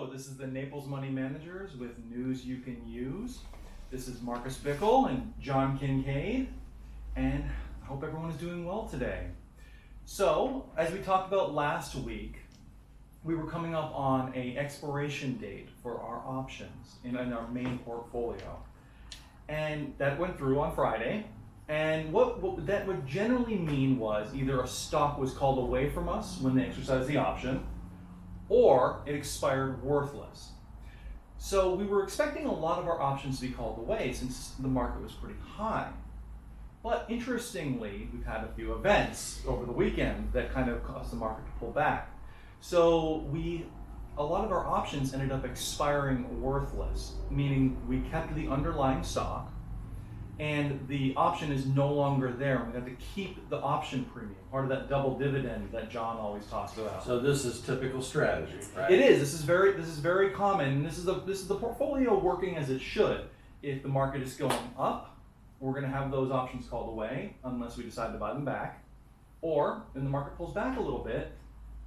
Hello, this is the Naples Money Managers with news you can use. This is Marcus Bickle and John Kincaid, and I hope everyone is doing well today. So, as we talked about last week, we were coming up on an expiration date for our options in our main portfolio. And that went through on Friday. And what that would generally mean was either a stock was called away from us when they exercised the option, or it expired worthless. So we were expecting a lot of our options to be called away since the market was pretty high. But interestingly, we've had a few events over the weekend that kind of caused the market to pull back. So a lot of our options ended up expiring worthless, meaning we kept the underlying stock and the option is no longer there. We have to keep the option premium, part of that double dividend that John always talks about. So this is typical strategy, right? It is. This is very common. And this is the portfolio working as it should. If the market is going up, we're going to have those options called away unless we decide to buy them back. Or when the market pulls back a little bit,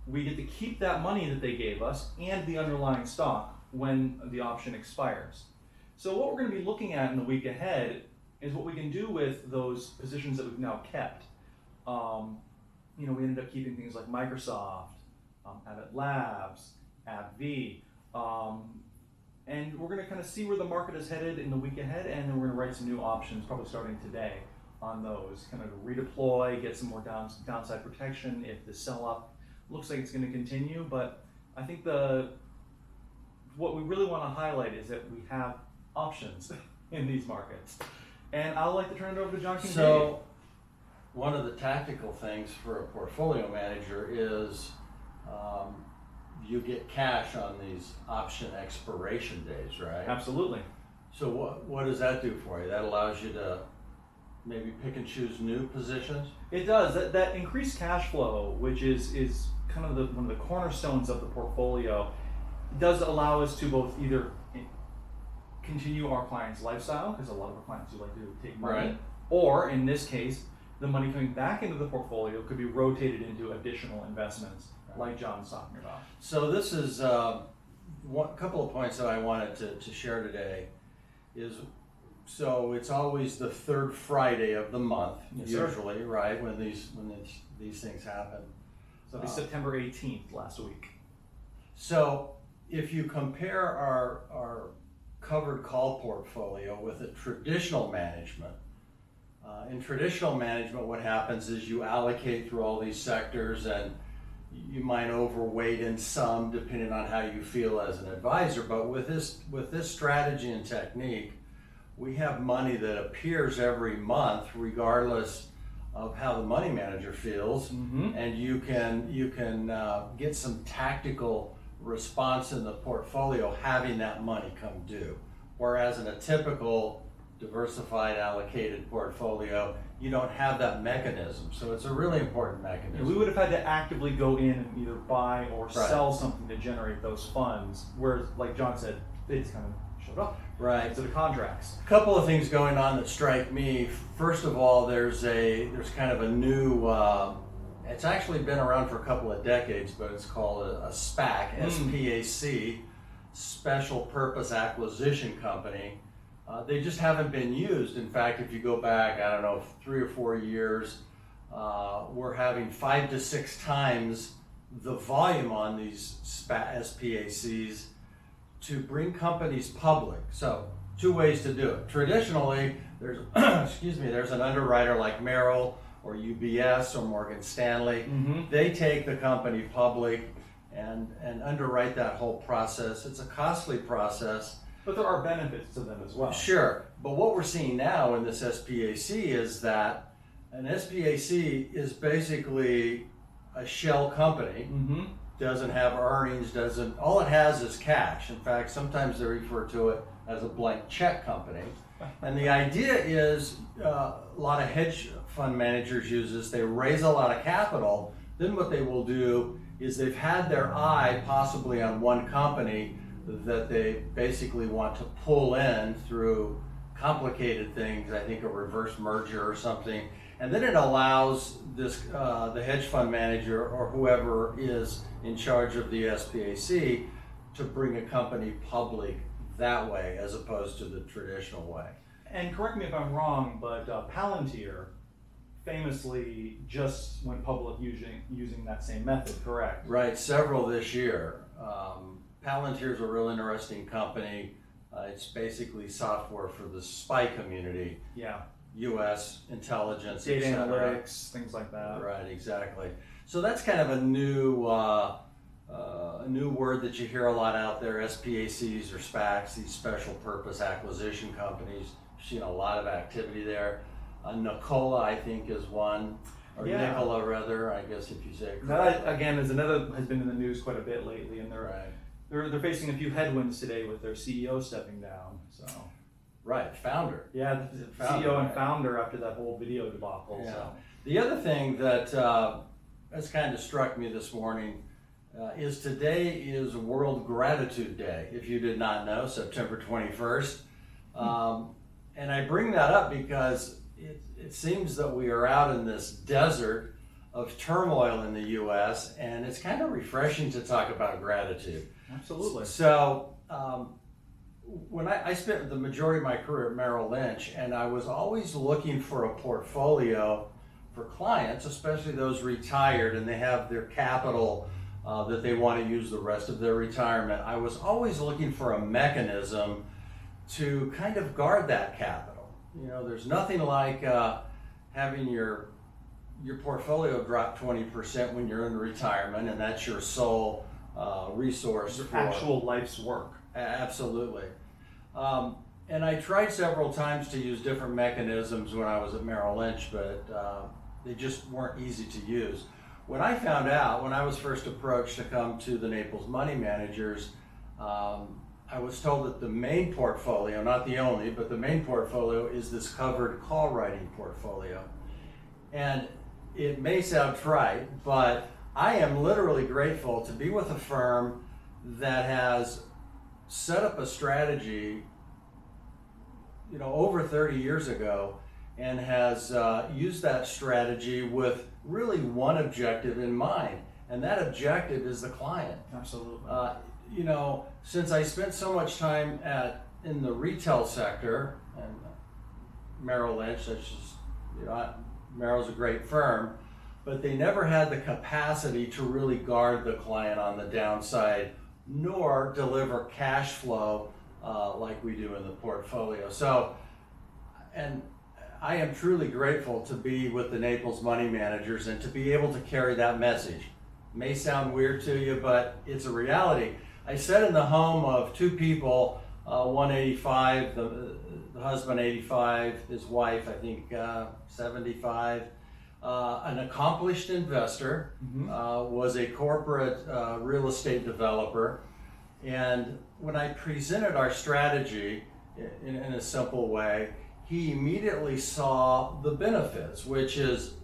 we get to keep that money that they gave us and the underlying stock when the option expires. So what we're going to be looking at in the week ahead is what we can do with those positions that we've now kept. We ended up keeping things like Microsoft, Abbott Labs, AbbVie, and we're going to kind of see where the market is headed in the week ahead, and then we're going to write some new options, probably starting today, on those. Kind of redeploy, get some more downside protection if the sell-off looks like it's going to continue. But I think what we really want to highlight is that we have options in these markets. And I'd like to turn it over to John Kincaid. So one of the tactical things for a portfolio manager is you get cash on these option expiration days, right? Absolutely. So what does that do for you? That allows you to maybe pick and choose new positions? It does. That increased cash flow, which is kind of one of the cornerstones of the portfolio, does allow us to both either continue our client's lifestyle, because a lot of our clients do like to take money, right, or in this case, the money coming back into the portfolio could be rotated into additional investments, like John's talking about. So this is one couple of points that I wanted to share today. So it's always the third Friday of the month, yes, usually, sir, right, when these things happen. So it'll be September 18th last week. So if you compare our covered call portfolio with a traditional management, in traditional management, what happens is you allocate through all these sectors, and you might overweight in some depending on how you feel as an advisor. But with this strategy and technique, we have money that appears every month regardless of how the money manager feels, and you can get some tactical response in the portfolio having that money come due. Whereas in a typical diversified allocated portfolio, you don't have that mechanism. So it's a really important mechanism. We would have had to actively go in and either buy or right, sell something to generate those funds, whereas, like John said, they just kind of showed up. Right. To the contracts. A couple of things going on that strike me. First of all, there's kind of a new, it's actually been around for a couple of decades, but it's called a SPAC, SPAC, Special Purpose Acquisition Company. They just haven't been used. In fact, if you go back, 3 or 4 years, we're having 5 to 6 times the volume on these SPACs to bring companies public. So 2 ways to do it. Traditionally, there's there's an underwriter like Merrill or UBS or Morgan Stanley. They take the company public and underwrite that whole process. It's a costly process. But there are benefits to them as well. Sure, but what we're seeing now in this SPAC is that an SPAC is basically a shell company, doesn't have earnings, all it has is cash. In fact, sometimes they refer to it as a blank check company. And the idea is a lot of hedge fund managers use this. They raise a lot of capital. Then what they will do is they've had their eye possibly on one company that they basically want to pull in through complicated things, I think a reverse merger or something, and then it allows this the hedge fund manager or whoever is in charge of the SPAC to bring a company public that way as opposed to the traditional way. And correct me if I'm wrong, but Palantir famously just went public using that same method, correct? Right, several this year. Palantir is a real interesting company. It's basically software for the spy community, Yeah. U.S. intelligence, Data et cetera. analytics, things like that. Right, exactly. So that's kind of a new word that you hear a lot out there, SPACs or SPACs, these special purpose acquisition companies. You've seen a lot of activity there. Nikola, I think, is one, or Yeah. Nikola rather, I guess if you say it That correctly. again is another has been in the news quite a bit lately, and Right, they're facing a few headwinds today with their CEO stepping down. So right, founder. yeah, the Founder, CEO and right. founder after that whole video debacle. Yeah. So The other thing that has kind of struck me this morning is today is World Gratitude Day, if you did not know, September 21st. And I bring that up because it seems that we are out in this desert of turmoil in the U.S., and it's kind of refreshing to talk about gratitude. absolutely. So when I spent the majority of my career at Merrill Lynch, and I was always looking for a portfolio for clients, especially those retired and they have their capital that they want to use the rest of their retirement. I was always looking for a mechanism to kind of guard that capital. You know, there's nothing like having your portfolio drop 20% when you're in retirement, and that's your sole resource Your for actual life's work. Absolutely. And I tried several times to use different mechanisms when I was at Merrill Lynch, but they just weren't easy to use. When I found out, when I was first approached to come to the Naples Money Managers, I was told that the main portfolio, not the only, but the main portfolio is this covered call writing portfolio. And it may sound trite, but I am literally grateful to be with a firm that has set up a strategy, you know, over 30 years ago, and has used that strategy with really one objective in mind, and that objective is the client. Absolutely. You know, since I spent so much time in the retail sector, and Merrill Lynch, that's just, you know, Merrill's a great firm, but they never had the capacity to really guard the client on the downside, nor deliver cash flow like we do in the portfolio. So, and I am truly grateful to be with the Naples Money Managers and to be able to carry that message. May sound weird to you, but it's a reality. I sat in the home of two people, one 85, the husband 85, his wife I think 75, an accomplished investor, was a corporate real estate developer, and when I presented our strategy in a simple way, he immediately saw the benefits, which is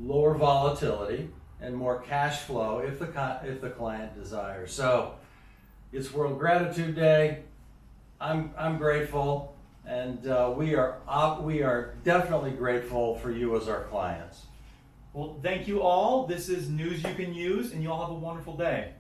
lower volatility and more cash flow if the client desires. So it's World Gratitude Day. I'm grateful, and we are definitely grateful for you as our clients. Well, thank you all. This is News You Can Use, and you all have a wonderful day.